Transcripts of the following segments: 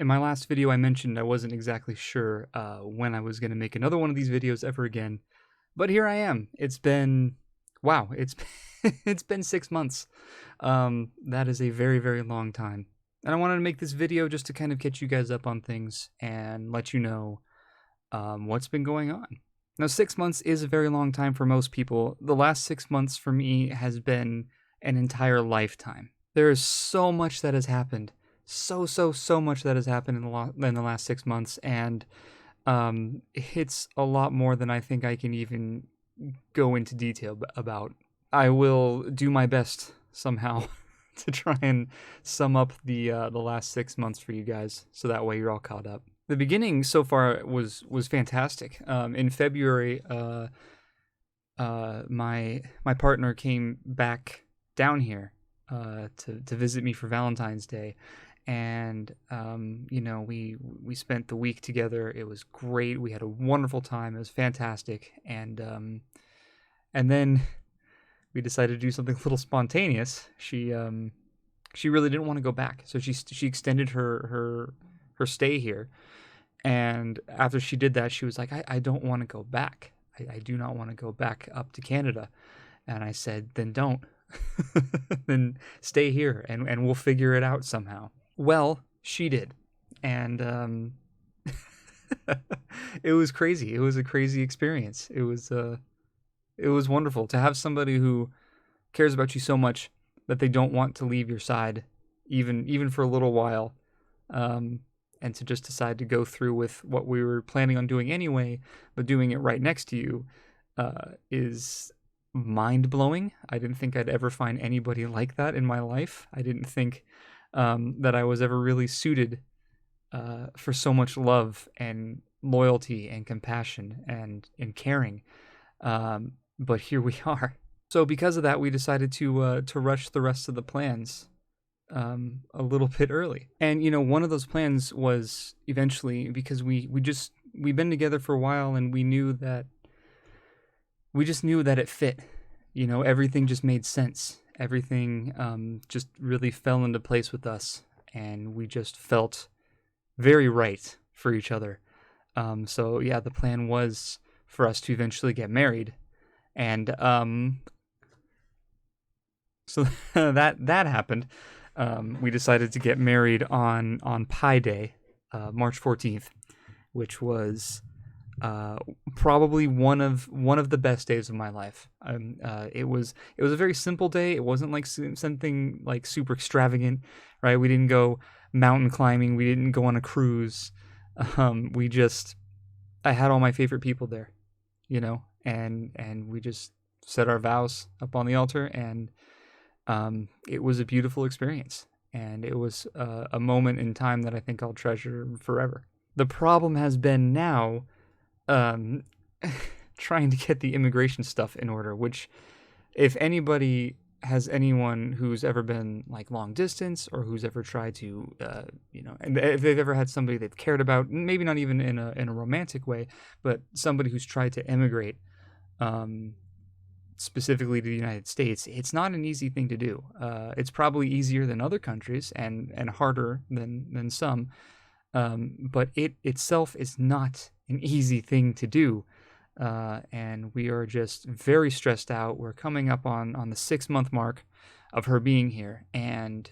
In my last video, I mentioned I wasn't exactly sure when I was going to make another one of these videos ever again, but here I am. It's been, wow, it's it's been 6 months. That is a very, very long time. And I wanted to make this video just to kind of catch you guys up on things and let you know what's been going on. Now, 6 months is a very long time for most people. The last 6 months for me has been an entire lifetime. There is so much that has happened. So much that has happened in the last 6 months, and it's a lot more than I think I can even go into detail about. I will do my best somehow to try and sum up the last 6 months for you guys, so that way you're all caught up. The beginning so far was fantastic. In February, my partner came back down here to visit me for Valentine's Day, and we spent the week together. It was great. We had a wonderful time. It was fantastic, and then we decided to do something a little spontaneous. She really didn't want to go back, so she extended her stay here. And after she did that, she was like, I don't want to go back. I do not want to go back up to Canada. And I said, then don't. Then stay here and we'll figure it out somehow. Well, she did. And it was crazy. It was a crazy experience. It was wonderful to have somebody who cares about you so much that they don't want to leave your side, even for a little while. And to just decide to go through with what we were planning on doing anyway, but doing it right next to you, is mind-blowing. I didn't think I'd ever find anybody like that in my life. I didn't think that I was ever really suited for so much love and loyalty and compassion and caring. But here we are. So because of that, we decided to rush the rest of the plans a little bit early. And one of those plans was eventually, because we've been together for a while, and we just knew that it fit. Everything just made sense. Everything just really fell into place with us, and we just felt very right for each other. So yeah, the plan was for us to eventually get married, and so that happened. We decided to get married on Pi Day, March 14th, which was probably one of the best days of my life. It was a very simple day. It wasn't like something like super extravagant, right? We didn't go mountain climbing. We didn't go on a cruise. I had all my favorite people there, and we just said our vows up on the altar, and it was a beautiful experience, and it was a moment in time that I think I'll treasure forever. The problem has been now trying to get the immigration stuff in order, which, if anybody has anyone who's ever been like long distance, or who's ever tried to, and if they've ever had somebody they've cared about, maybe not even in a romantic way, but somebody who's tried to immigrate, specifically to the United States, it's not an easy thing to do. It's probably easier than other countries and harder than some, but it itself is not an easy thing to do. And we are just very stressed out. We're coming up on the 6-month mark of her being here, and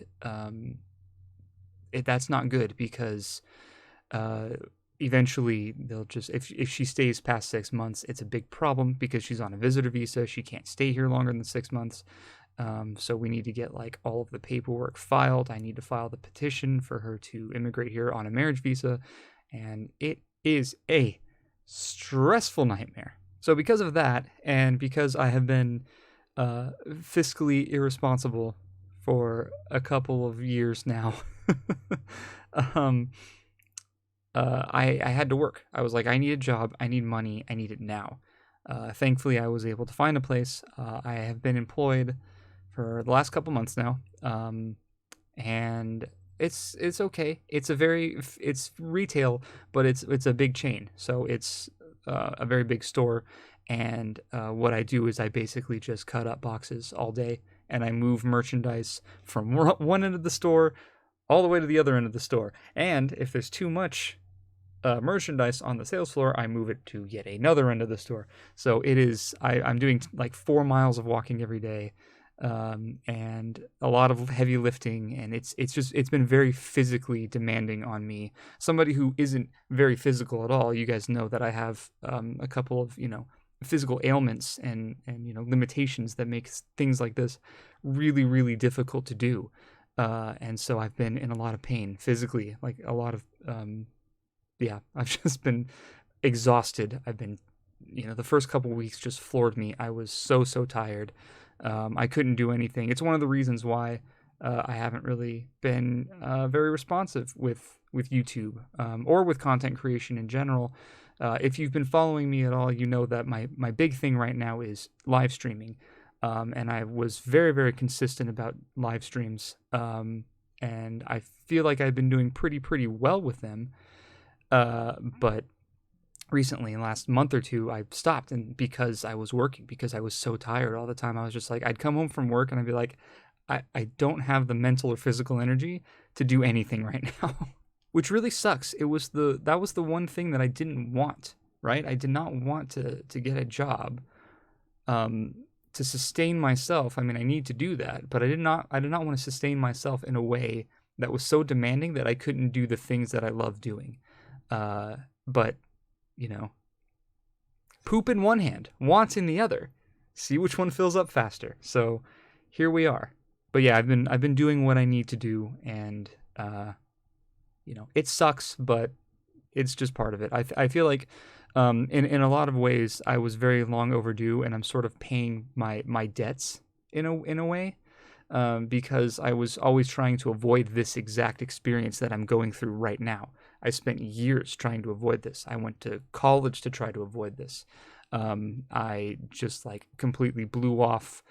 that's not good, because eventually they'll just, if she stays past 6 months, it's a big problem, because she's on a visitor visa. She can't stay here longer than 6 months. So we need to get like all of the paperwork filed. I need to file the petition for her to immigrate here on a marriage visa, and it is a stressful nightmare. So because of that, and because I have been fiscally irresponsible for a couple of years now, I had to work. I was like, I need a job. I need money. I need it now. Thankfully, I was able to find a place. I have been employed for the last couple months now, and it's okay. It's retail, but it's a big chain, so it's a very big store. And what I do is I basically just cut up boxes all day, and I move merchandise from one end of the store all the way to the other end of the store. And if there's too much merchandise on the sales floor, I move it to yet another end of the store. So it is, I'm doing like 4 miles of walking every day, and a lot of heavy lifting, and it's been very physically demanding on me. Somebody who isn't very physical at all, you guys know that I have a couple of, physical ailments and limitations that makes things like this really, really difficult to do. And so I've been in a lot of pain physically, like a lot of, I've just been exhausted. I've been, the first couple weeks just floored me. I was so tired. I couldn't do anything. It's one of the reasons why I haven't really been very responsive with YouTube or with content creation in general. If you've been following me at all, you know that my big thing right now is live streaming. And I was very, very consistent about live streams. And I feel like I've been doing pretty well with them. But recently, in the last month or two, I stopped, and because I was working, because I was so tired all the time, I was just like, I'd come home from work and I'd be like, I don't have the mental or physical energy to do anything right now, which really sucks. That was the one thing that I didn't want, right? I did not want to get a job, to sustain myself. I mean, I need to do that, but I did not want to sustain myself in a way that was so demanding that I couldn't do the things that I love doing. But poop in one hand, wants in the other. See which one fills up faster. So here we are. But yeah, I've been doing what I need to do, and it sucks, but it's just part of it. I feel like in a lot of ways I was very long overdue, and I'm sort of paying my debts in a way, because I was always trying to avoid this exact experience that I'm going through right now. I spent years trying to avoid this. I went to college to try to avoid this. I just completely blew off,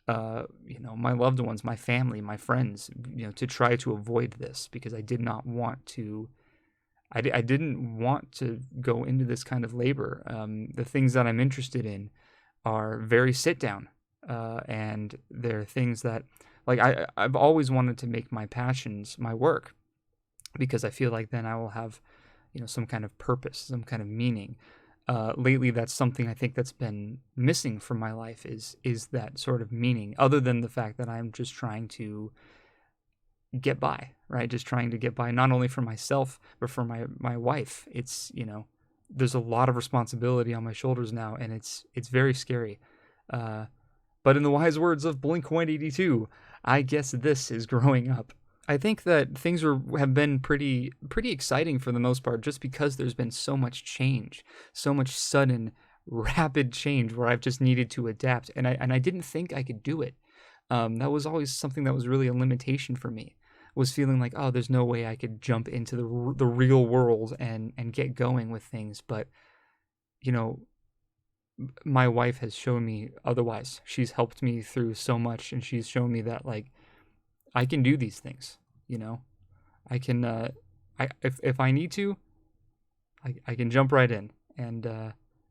my loved ones, my family, my friends, to try to avoid this, because I did not want to. I didn't want to go into this kind of labor. The things that I'm interested in are very sit down, and they're things that I've always wanted to make my passions my work, because I feel like then I will have, some kind of purpose, some kind of meaning. Lately, that's something I think that's been missing from my life is that sort of meaning, other than the fact that I'm just trying to get by, right? Just trying to get by, not only for myself, but for my wife. It's, there's a lot of responsibility on my shoulders now, and it's very scary. But in the wise words of Blink-182, I guess this is growing up. I think that things have been pretty exciting for the most part, just because there's been so much change, so much sudden, rapid change, where I've just needed to adapt, and I didn't think I could do it. That was always something that was really a limitation for me, was feeling like, oh, there's no way I could jump into the real world and get going with things. But my wife has shown me otherwise. She's helped me through so much, and she's shown me that I can do these things, I can, if I need to, I can jump right in, and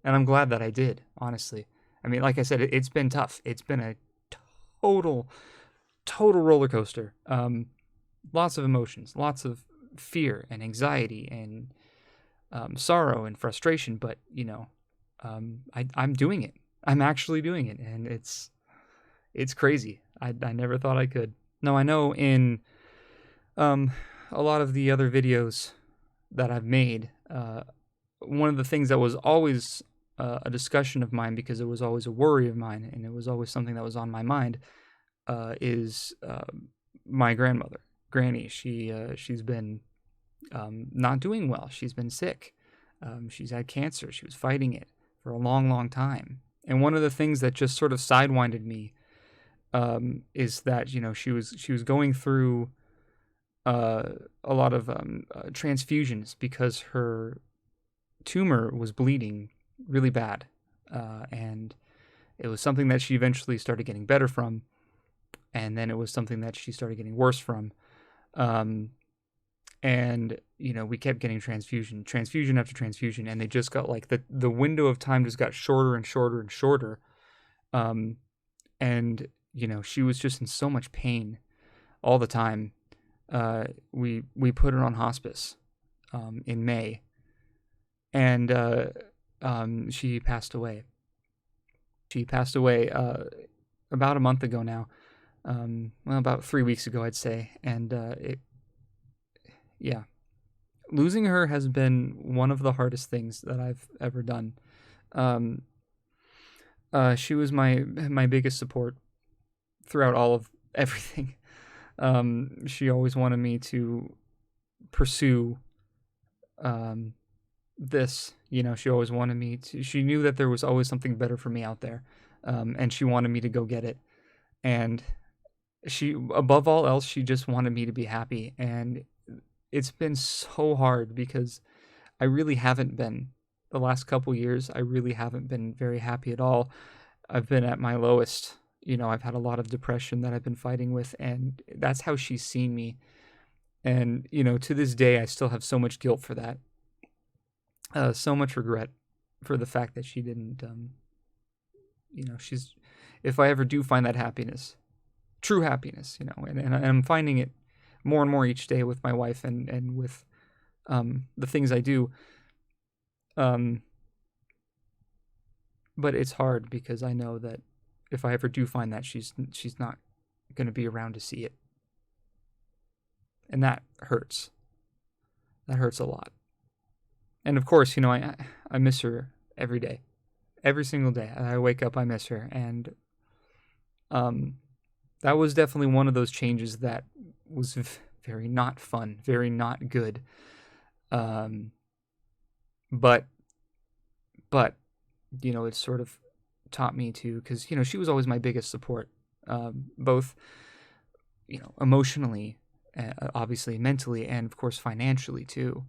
I'm glad that I did, honestly. I mean, like I said, it's been tough. It's been a total roller coaster. Lots of emotions, lots of fear and anxiety and sorrow and frustration, but I'm doing it. I'm actually doing it, and it's crazy. I never thought I could. Now, I know in a lot of the other videos that I've made, one of the things that was always a discussion of mine, because it was always a worry of mine, and it was always something that was on my mind, is my grandmother, Granny. She's been not doing well. She's been sick. She's had cancer. She was fighting it for a long time. And one of the things that just sort of sidewinded me is that she was going through a lot of transfusions, because her tumor was bleeding really bad, and it was something that she eventually started getting better from, and then it was something that she started getting worse from, and we kept getting transfusion after transfusion, and they just got the window of time just got shorter and shorter, and she was just in so much pain all the time, we put her on hospice in May, and she passed away. She passed away about a month ago now. Well, about 3 weeks ago, I'd say. And yeah, losing her has been one of the hardest things that I've ever done. She was my biggest support throughout all of everything. She always wanted me to pursue this. She always wanted me to. She knew that there was always something better for me out there, and she wanted me to go get it. And she, above all else, she just wanted me to be happy. And it's been so hard because I really haven't been. The last couple years, I really haven't been very happy at all. I've been at my lowest. I've had a lot of depression that I've been fighting with, and that's how she's seen me. And, to this day, I still have so much guilt for that. So much regret for the fact that she didn't, if I ever do find that happiness, true happiness, and I'm finding it more and more each day with my wife and with the things I do. But it's hard because I know that if I ever do find that, she's not going to be around to see it. And that hurts. That hurts a lot. And of course, I miss her every day. Every single day. I wake up, I miss her. And that was definitely one of those changes that was very not fun, very not good. But it sort of taught me to, because she was always my biggest support, both emotionally, obviously mentally, and of course financially too.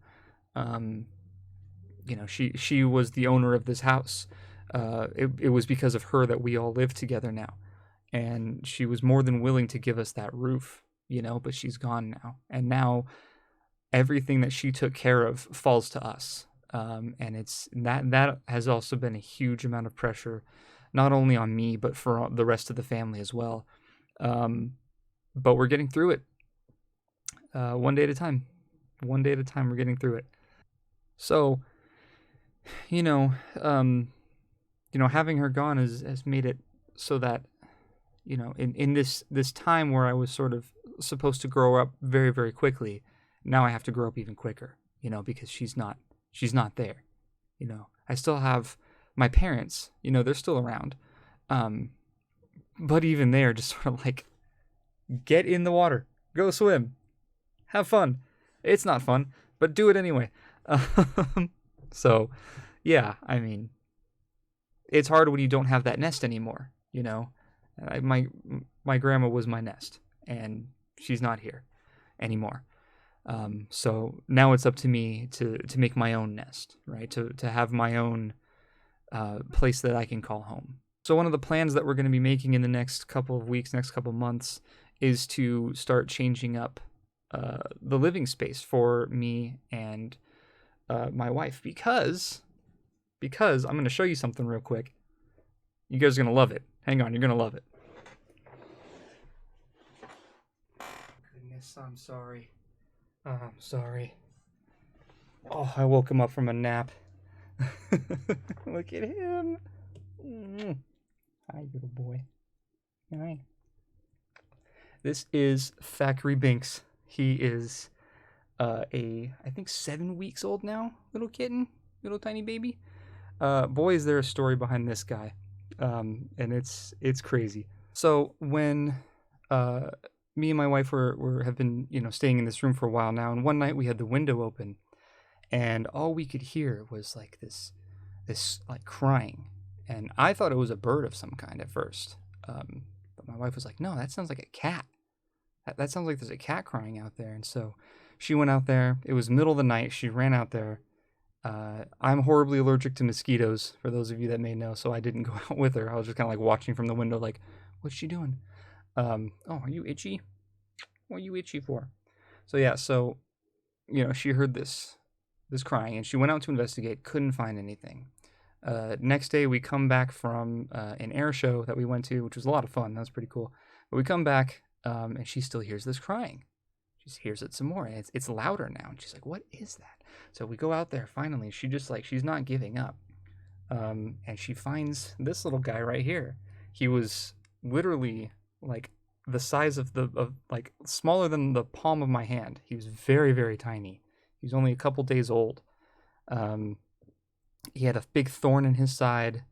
She was the owner of this house. It was because of her that we all live together now, and she was more than willing to give us that roof, but she's gone now, and now everything that she took care of falls to us. And it's that has also been a huge amount of pressure, not only on me, but for the rest of the family as well. But we're getting through it, one day at a time. One day at a time, we're getting through it. So, having her gone has made it so that, in this time where I was sort of supposed to grow up very, very quickly, now I have to grow up even quicker, because she's not there. I still have my parents, they're still around. But even they are just sort of like, get in the water, go swim, have fun. It's not fun, but do it anyway. So, yeah, I mean, it's hard when you don't have that nest anymore, my grandma was my nest, and she's not here anymore. So now it's up to me to make my own nest, right? To have my own place that I can call home. So one of the plans that we're going to be making in the next couple of weeks, next couple of months, is to start changing up the living space for me and my wife, because I'm going to show you something real quick. You guys are going to love it. Hang on, you're going to love it. Goodness, I'm sorry. I'm sorry. Oh, I woke him up from a nap. Look at him. Hi, little boy. Hi. This is Thackeray Binks. He is I think 7 weeks old now, little kitten, little tiny baby. Boy, is there a story behind this guy. And it's crazy. So when me and my wife have been staying in this room for a while now, and one night we had the window open, and all we could hear was like this like crying, and I thought it was a bird of some kind at first, but my wife was like, no, that sounds like a cat. That sounds like there's a cat crying out there. And so she went out there. It was middle of the night. She ran out there. I'm horribly allergic to mosquitoes, for those of you that may know, so I didn't go out with her. I was just kind of like watching from the window, like, what's she doing? Oh, are you itchy? What are you itchy for? So yeah, she heard this crying, and she went out to investigate, couldn't find anything. Next day, we come back from an air show that we went to, which was a lot of fun. That was pretty cool. But we come back, and she still hears this crying. She hears it some more, and it's louder now. And she's like, "What is that?" So we go out there finally. She just like, she's not giving up. And she finds this little guy right here. He was literally like the size of like smaller than the palm of my hand. He was very, very tiny. He was only a couple days old. He had a big thorn in his side.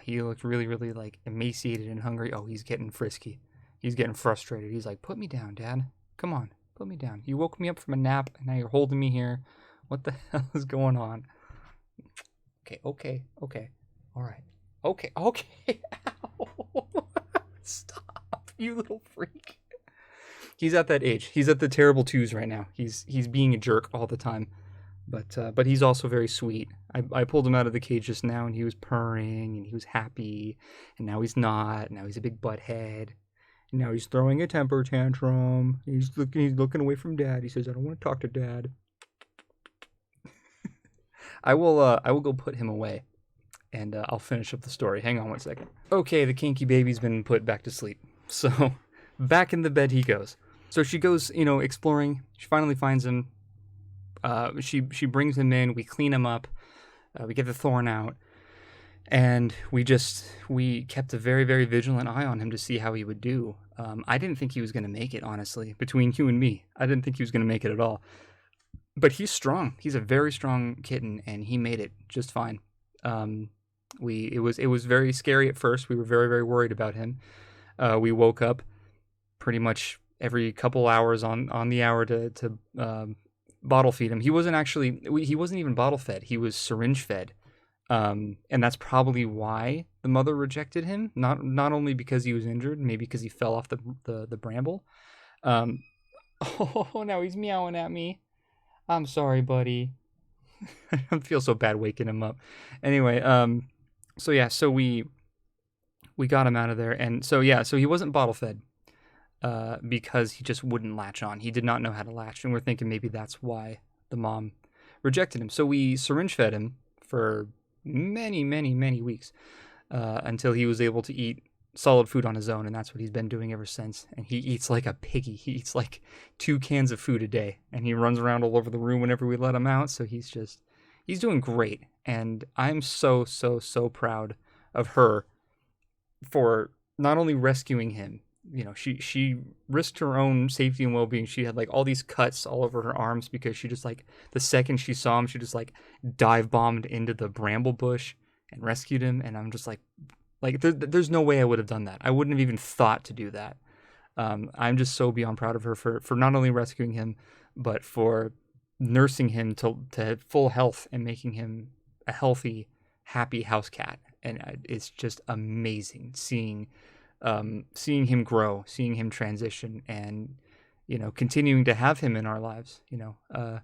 He looked really, really like emaciated and hungry. Oh, he's getting frisky. He's getting frustrated. He's like, "Put me down, Dad. Come on, put me down. You woke me up from a nap, and now you're holding me here. What the hell is going on?" Okay. All right. Okay. Ow. Stop, you little freak. He's at that age. He's at the terrible twos right now. He's being a jerk all the time. But he's also very sweet. I pulled him out of the cage just now, and he was purring, and he was happy, and now he's not. Now he's a big butthead. And now he's throwing a temper tantrum. He's looking away from Dad. He says, "I don't want to talk to Dad." I will go put him away, and I'll finish up the story. Hang on one second. Okay, the kinky baby's been put back to sleep. So back in the bed he goes. So she goes, exploring. She finally finds him. She brings him in. We clean him up. We get the thorn out, and we kept a very, very vigilant eye on him to see how he would do. I didn't think he was going to make it, honestly. Between you and me, I didn't think he was going to make it at all. But he's strong. He's a very strong kitten, and he made it just fine. It was very scary at first. We were very, very worried about him. We woke up pretty much every couple hours on the hour to bottle feed him. He wasn't even bottle fed. He was syringe fed. And that's probably why the mother rejected him. Not only because he was injured, maybe because he fell off the bramble. Oh, now he's meowing at me. I'm sorry, buddy. I feel so bad waking him up. Anyway, so we got him out of there, and so he wasn't bottle fed, because he just wouldn't latch on. He did not know how to latch, and we're thinking maybe that's why the mom rejected him. So we syringe fed him for many, many, many weeks, until he was able to eat solid food on his own, and that's what he's been doing ever since. And he eats like a piggy. He eats like 2 cans of food a day, and he runs around all over the room whenever we let him out. So he's doing great, and I'm so proud of her for not only rescuing him. She risked her own safety and well-being. She had like all these cuts all over her arms because she just like, the second she saw him, she just like dive bombed into the bramble bush and rescued him. And I'm just like there's no way I would have done that. I wouldn't have even thought to do that. I'm just so beyond proud of her for not only rescuing him, but for nursing him to full health and making him a healthy, happy house cat. And it's just amazing seeing him grow, seeing him transition, and continuing to have him in our lives. To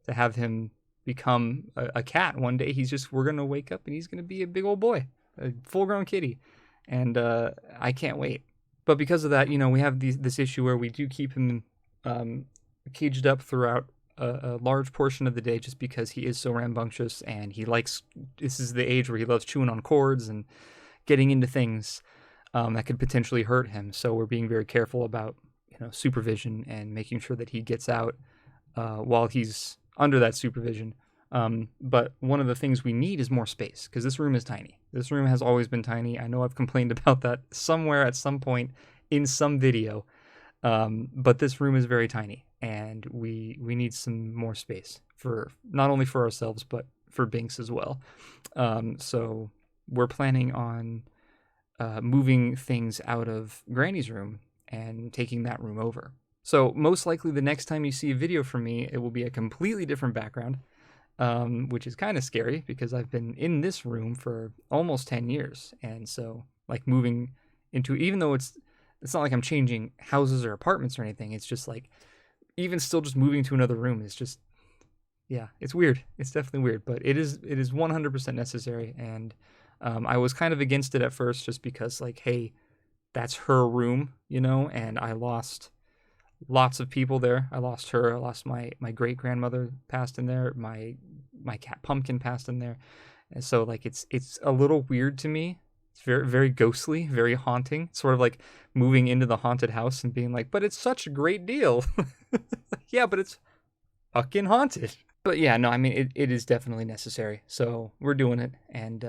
have him become a cat one day. We're gonna wake up and he's gonna be a big old boy, a full-grown kitty, and I can't wait. But because of that, we have this issue where we do keep him caged up throughout a large portion of the day, just because he is so rambunctious, and this is the age where he loves chewing on cords and getting into things that could potentially hurt him. So we're being very careful about supervision and making sure that he gets out while he's under that supervision. But one of the things we need is more space, because this room is tiny. This room has always been tiny. I know I've complained about that somewhere at some point in some video, but this room is very tiny, and we need some more space, for not only for ourselves but for Binks as well. So we're planning on moving things out of Granny's room and taking that room over. So most likely the next time you see a video from me, it will be a completely different background, which is kind of scary because I've been in this room for almost 10 years. And so like moving into, even though it's not like I'm changing houses or apartments or anything, it's just like, even still just moving to another room is just, yeah, it's weird. It's definitely weird, but it is 100% necessary. And I was kind of against it at first, just because like, hey, that's her room, and I lost lots of people there. I lost her. I lost my great grandmother passed in there. My cat Pumpkin passed in there. And so like, it's a little weird to me. It's very, very ghostly, very haunting, sort of like moving into the haunted house and being like, but it's such a great deal. Yeah, but it's fucking haunted. But yeah, no, I mean, it is definitely necessary. So we're doing it. And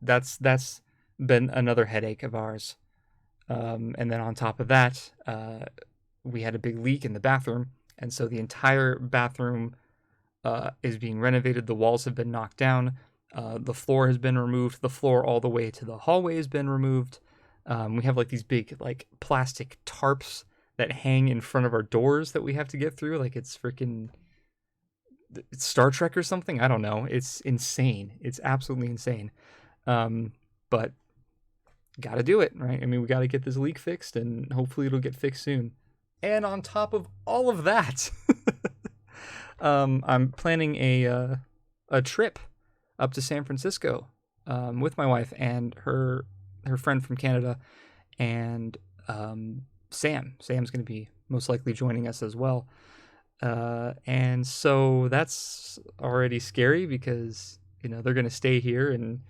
that's been another headache of ours. And then on top of that, we had a big leak in the bathroom. And so the entire bathroom is being renovated. The walls have been knocked down. The floor has been removed. The floor all the way to the hallway has been removed. We have like these big like plastic tarps that hang in front of our doors that we have to get through. Like it's freaking Star Trek or something. I don't know. It's insane. It's absolutely insane. But got to do it, right? I mean, we got to get this leak fixed, and hopefully it'll get fixed soon. And on top of all of that, I'm planning a trip up to San Francisco with my wife and her friend from Canada, and Sam. Sam's going to be most likely joining us as well. And so that's already scary because, you know, they're going to stay here, and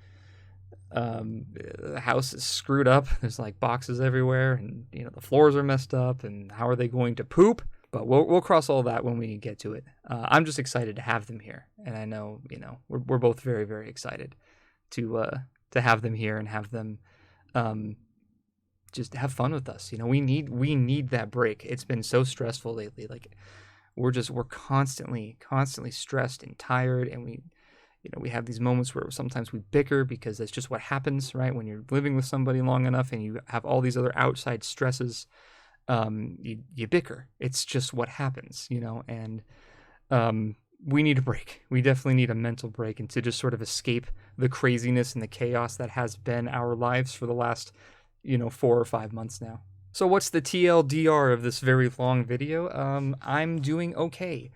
the house is screwed up. There's like boxes everywhere, and, you know, the floors are messed up, and how are they going to poop? But we'll cross all that when we get to it. I'm just excited to have them here, and I know, you know, we're both very, very excited to have them here and have them just have fun with us. You know, we need that break. It's been so stressful lately. Like we're constantly stressed and tired, and we have these moments where sometimes we bicker because that's just what happens, right? When you're living with somebody long enough and you have all these other outside stresses, you bicker. It's just what happens, you know, and we need a break. We definitely need a mental break, and to just sort of escape the craziness and the chaos that has been our lives for the last, 4 or 5 months now. So what's the TLDR of this very long video? I'm doing okay.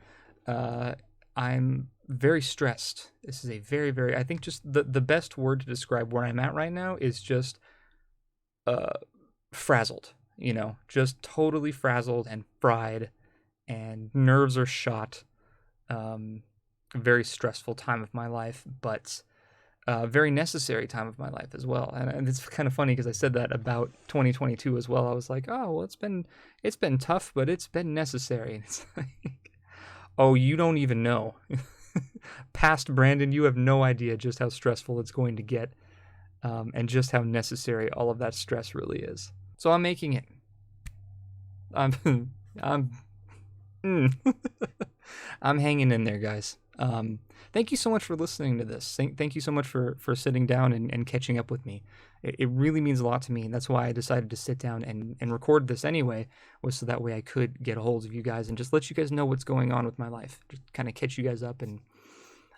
I'm very stressed. This is a very, very, I think just the best word to describe where I'm at right now is just frazzled, just totally frazzled and fried, and nerves are shot. Very stressful time of my life, but very necessary time of my life as well. And it's kind of funny because I said that about 2022 as well. I was like, oh, well, it's been tough, but it's been necessary. And it's like, oh, you don't even know. Past Brandon, you have no idea just how stressful it's going to get, and just how necessary all of that stress really is. So I'm making it. I'm I'm hanging in there, guys. Thank you so much for listening to this. Thank you so much for sitting down and catching up with me. It really means a lot to me, and that's why I decided to sit down and record this anyway, was so that way I could get a hold of you guys and just let you guys know what's going on with my life, just kind of catch you guys up. And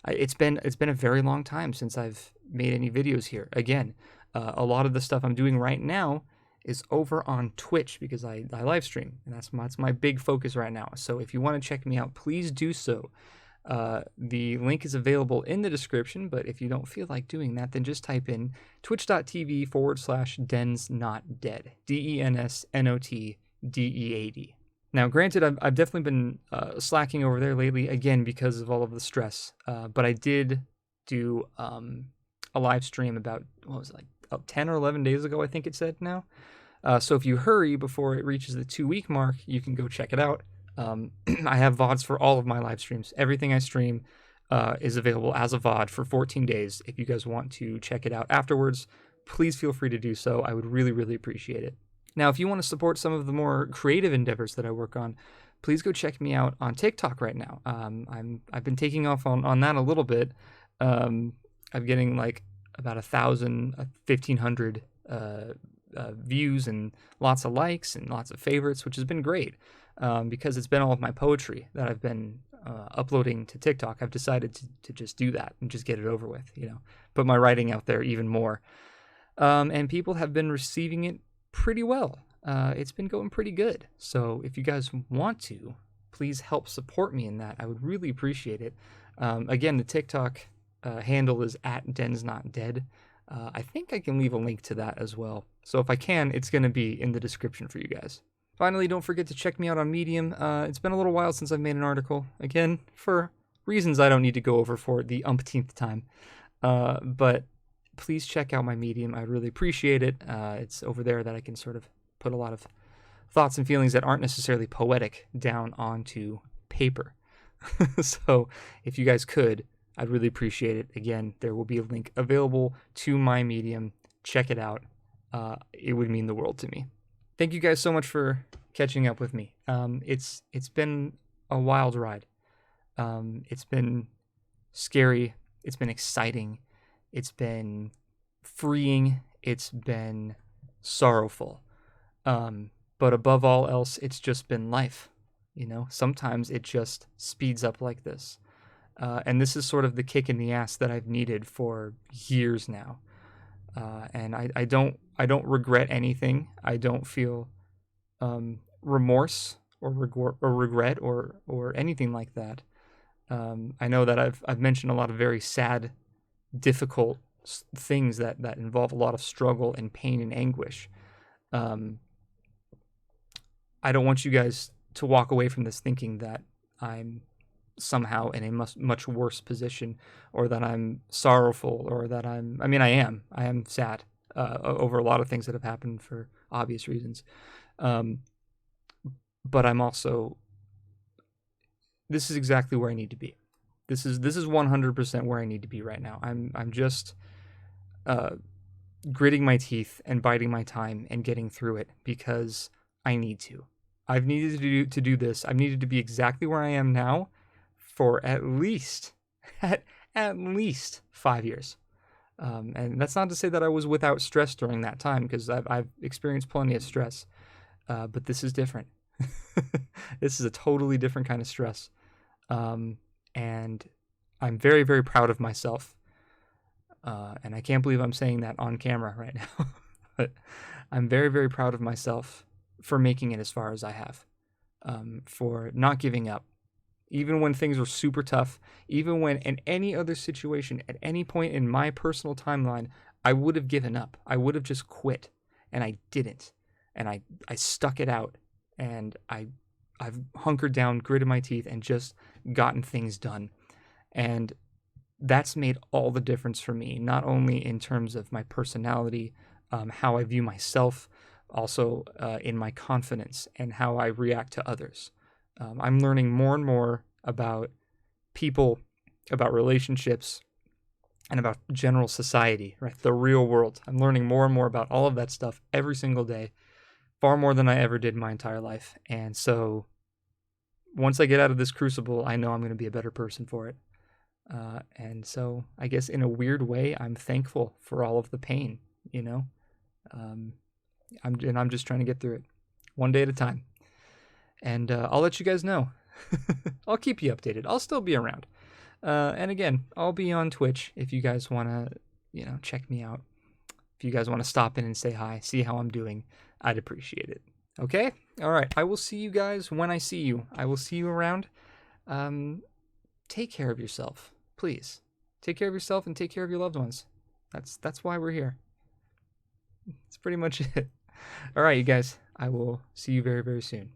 it's been a very long time since I've made any videos here. Again, a lot of the stuff I'm doing right now is over on Twitch because I live stream, and that's my big focus right now. So if you want to check me out, please do so. The link is available in the description, but if you don't feel like doing that, then just type in twitch.tv/densnotdead, DENSNOTDEAD. Now, granted, I've definitely been slacking over there lately, again, because of all of the stress, but I did do a live stream about, 10 or 11 days ago, I think it said now. So if you hurry before it reaches the 2-week mark, you can go check it out. I have VODs for all of my live streams. Everything I stream is available as a VOD for 14 days. If you guys want to check it out afterwards, please feel free to do so. I would really, really appreciate it. Now, if you want to support some of the more creative endeavors that I work on, please go check me out on TikTok right now. I've been taking off on that a little bit. I'm getting like about 1,500 views and lots of likes and lots of favorites, which has been great. Because it's been all of my poetry that I've been uploading to TikTok. I've decided to just do that and just get it over with, put my writing out there even more. And people have been receiving it pretty well. It's been going pretty good. So if you guys want to, please help support me in that. I would really appreciate it. Again, the TikTok handle is @densnotdead. I think I can leave a link to that as well. So if I can, it's going to be in the description for you guys. Finally, don't forget to check me out on Medium. It's been a little while since I've made an article. Again, for reasons I don't need to go over for the umpteenth time. But please check out my Medium. I'd really appreciate it. It's over there that I can sort of put a lot of thoughts and feelings that aren't necessarily poetic down onto paper. So if you guys could, I'd really appreciate it. Again, there will be a link available to my Medium. Check it out. It would mean the world to me. Thank you guys so much for catching up with me. It's been a wild ride. It's been scary. It's been exciting. It's been freeing. It's been sorrowful. But above all else, it's just been life. You know, sometimes it just speeds up like this. And this is sort of the kick in the ass that I've needed for years now. And I don't regret anything. I don't feel remorse or regret or anything like that. I know that I've mentioned a lot of very sad, difficult things that involve a lot of struggle and pain and anguish. I don't want you guys to walk away from this thinking that I'm somehow in a much worse position, or that I'm sorrowful, or that I am sad over a lot of things that have happened for obvious reasons. But I'm also, this is exactly where I need to be. This is 100% where I need to be right now. I'm just gritting my teeth and biding my time and getting through it because I need to. I've needed to do this. I've needed to be exactly where I am now for at least 5 years. And that's not to say that I was without stress during that time, because I've experienced plenty of stress. But this is different. This is a totally different kind of stress. And I'm very, very proud of myself. And I can't believe I'm saying that on camera right now. But I'm very, very proud of myself for making it as far as I have. For not giving up. Even when things were super tough, even when in any other situation, at any point in my personal timeline, I would have given up. I would have just quit. And I didn't. And I stuck it out. And I've hunkered down, gritted my teeth, and just gotten things done. And that's made all the difference for me, not only in terms of my personality, how I view myself, also in my confidence and how I react to others. I'm learning more and more about people, about relationships, and about general society, right? The real world. I'm learning more and more about all of that stuff every single day, far more than I ever did my entire life. And so once I get out of this crucible, I know I'm going to be a better person for it. And so I guess in a weird way, I'm thankful for all of the pain, you know? I'm just trying to get through it one day at a time. And I'll let you guys know. I'll keep you updated. I'll still be around. And again, I'll be on Twitch if you guys want to, check me out. If you guys want to stop in and say hi, see how I'm doing, I'd appreciate it. Okay? All right. I will see you guys when I see you. I will see you around. Take care of yourself, please. Take care of yourself and take care of your loved ones. That's why we're here. That's pretty much it. All right, you guys. I will see you very, very soon.